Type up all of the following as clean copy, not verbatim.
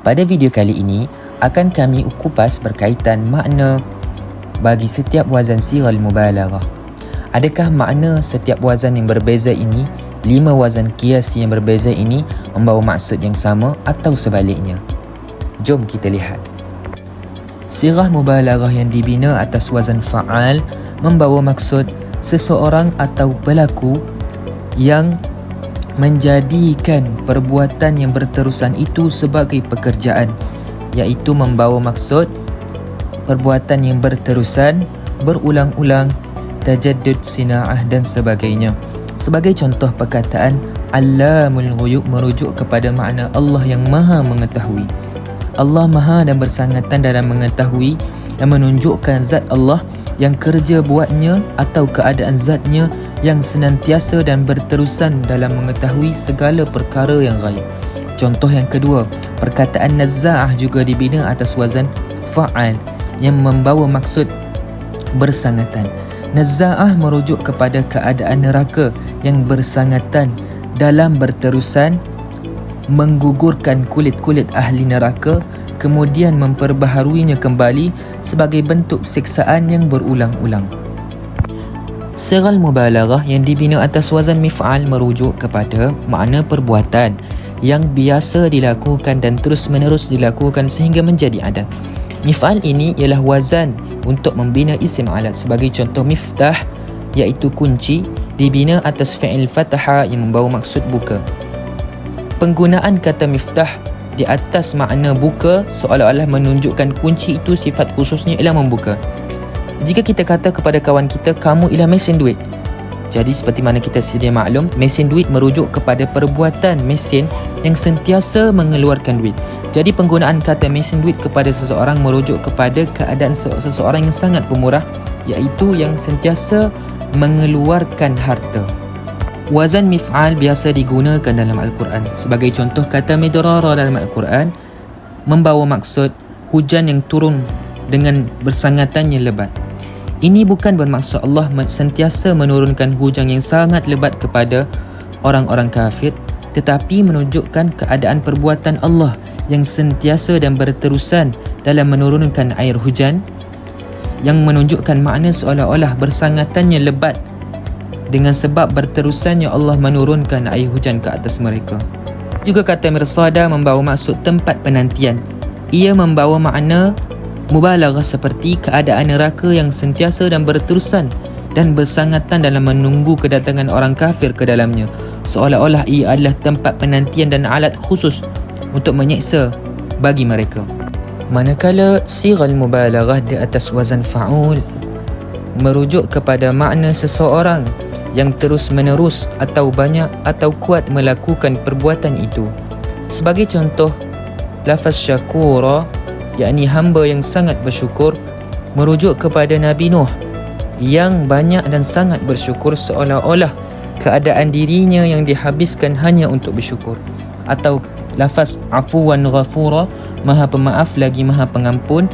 Pada video kali ini akan kami kupas berkaitan makna bagi setiap wazan sighal mubalaghah. Adakah makna setiap wazan yang berbeza ini, 5 wazan qiyasi yang berbeza ini membawa maksud yang sama atau sebaliknya? Jom kita lihat. Sighah mubalaghah yang dibina atas wazan fa'al membawa maksud seseorang atau pelaku yang menjadikan perbuatan yang berterusan itu sebagai pekerjaan, iaitu membawa maksud perbuatan yang berterusan, berulang-ulang, tajaddud sina'ah dan sebagainya. Sebagai contoh perkataan Allamul Ghuyub merujuk kepada makna Allah yang maha mengetahui. Allah maha dan bersangatan dalam mengetahui dan menunjukkan zat Allah yang kerja buatnya atau keadaan zatnya yang senantiasa dan berterusan dalam mengetahui segala perkara yang ghaib. Contoh yang kedua, perkataan Nazza'ah juga dibina atas wazan fa'al yang membawa maksud bersangatan. Nazza'ah merujuk kepada keadaan neraka yang bersangatan dalam berterusan menggugurkan kulit-kulit ahli neraka, kemudian memperbaharuinya kembali sebagai bentuk siksaan yang berulang-ulang. Sighal mubalaghah yang dibina atas wazan mif'al merujuk kepada makna perbuatan yang biasa dilakukan dan terus-menerus dilakukan sehingga menjadi adat. Mif'al ini ialah wazan untuk membina isim alat. Sebagai contoh, miftah iaitu kunci dibina atas fi'il fataha yang membawa maksud buka. Penggunaan kata miftah di atas makna buka seolah-olah menunjukkan kunci itu sifat khususnya ialah membuka. Jika kita kata kepada kawan kita, kamu ialah mesin duit, jadi seperti mana kita sedia maklum, mesin duit merujuk kepada perbuatan mesin yang sentiasa mengeluarkan duit. Jadi penggunaan kata mesin duit kepada seseorang merujuk kepada keadaan seseorang yang sangat pemurah, iaitu yang sentiasa mengeluarkan harta. Wazan mif'al biasa digunakan dalam Al-Quran. Sebagai contoh, kata midrara dalam Al-Quran membawa maksud hujan yang turun dengan bersangatannya lebat. Ini bukan bermaksud Allah sentiasa menurunkan hujan yang sangat lebat kepada orang-orang kafir, tetapi menunjukkan keadaan perbuatan Allah yang sentiasa dan berterusan dalam menurunkan air hujan, yang menunjukkan makna seolah-olah bersangatannya lebat dengan sebab berterusannya Allah menurunkan air hujan ke atas mereka. Juga kata mirsada membawa maksud tempat penantian. Ia membawa makna mubalaghah seperti keadaan neraka yang sentiasa dan berterusan dan bersangatan dalam menunggu kedatangan orang kafir ke dalamnya, seolah-olah ia adalah tempat penantian dan alat khusus untuk menyeksa bagi mereka. Manakala sighal mubalaghah di atas wazan fa'ul merujuk kepada makna seseorang yang terus-menerus atau banyak atau kuat melakukan perbuatan itu. Sebagai contoh, lafaz syakura, yakni hamba yang sangat bersyukur, merujuk kepada Nabi Nuh yang banyak dan sangat bersyukur, seolah-olah keadaan dirinya yang dihabiskan hanya untuk bersyukur. Atau lafaz afuwan ghafura, maha pemaaf lagi maha pengampun,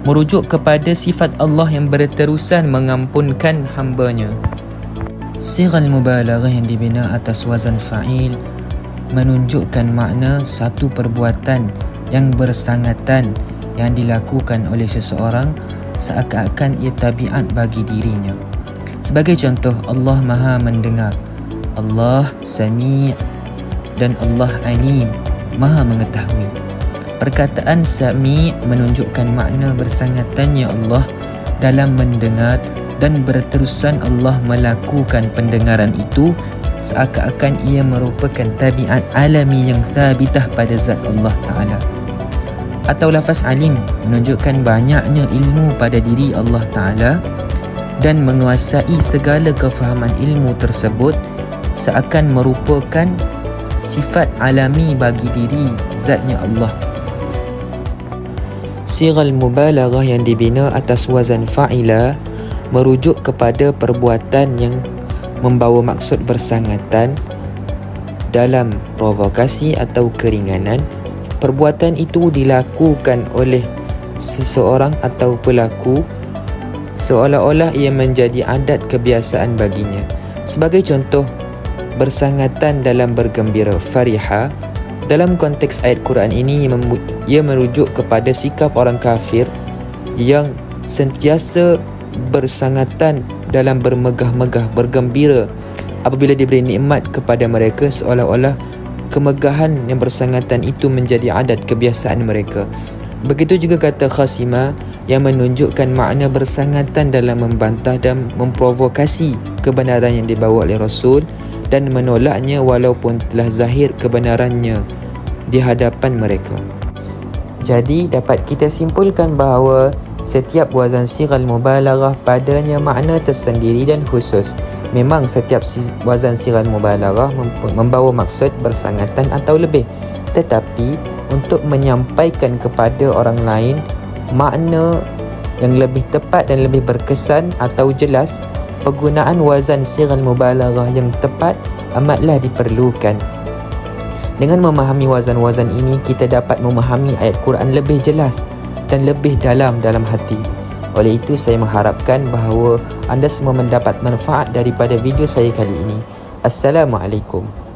merujuk kepada sifat Allah yang berterusan mengampunkan hambanya. Sighal mubalaghah yang dibina atas wazan fa'il menunjukkan makna satu perbuatan yang bersangatan yang dilakukan oleh seseorang seakan-akan ia tabiat bagi dirinya. Sebagai contoh, Allah maha mendengar, Allah sami' dan Allah alim, maha mengetahui. Perkataan sami' menunjukkan makna bersangatannya Allah dalam mendengar dan berterusan Allah melakukan pendengaran itu seakan-akan ia merupakan tabiat alami yang thabitah pada zat Allah Ta'ala. Atau lafaz alim menunjukkan banyaknya ilmu pada diri Allah Ta'ala dan menguasai segala kefahaman ilmu tersebut seakan merupakan sifat alami bagi diri zatnya Allah. Sighal mubalaghah yang dibina atas wazan fa'ila merujuk kepada perbuatan yang membawa maksud bersangatan dalam provokasi atau keringanan. Perbuatan itu dilakukan oleh seseorang atau pelaku seolah-olah ia menjadi adat kebiasaan baginya. Sebagai contoh, bersangatan dalam bergembira, fariha, Dalam konteks ayat Quran ini, ia merujuk kepada sikap orang kafir yang sentiasa bersangatan dalam bermegah-megah, bergembira apabila diberi nikmat kepada mereka, seolah-olah kemegahan yang bersangatan itu menjadi adat kebiasaan mereka. Begitu juga kata Khasimah yang menunjukkan makna bersangatan dalam membantah dan memprovokasi kebenaran yang dibawa oleh Rasul dan menolaknya walaupun telah zahir kebenarannya di hadapan mereka. Jadi dapat kita simpulkan bahawa setiap wazan sighal mubalaghah padanya makna tersendiri dan khusus. Memang setiap wazan sighal mubalaghah membawa maksud bersangatan atau lebih, tetapi untuk menyampaikan kepada orang lain makna yang lebih tepat dan lebih berkesan atau jelas, penggunaan wazan sighal mubalaghah yang tepat amatlah diperlukan. Dengan memahami wazan-wazan ini, kita dapat memahami ayat Quran lebih jelas dan lebih dalam hati. Oleh itu, saya mengharapkan bahawa anda semua mendapat manfaat daripada video saya kali ini. Assalamualaikum.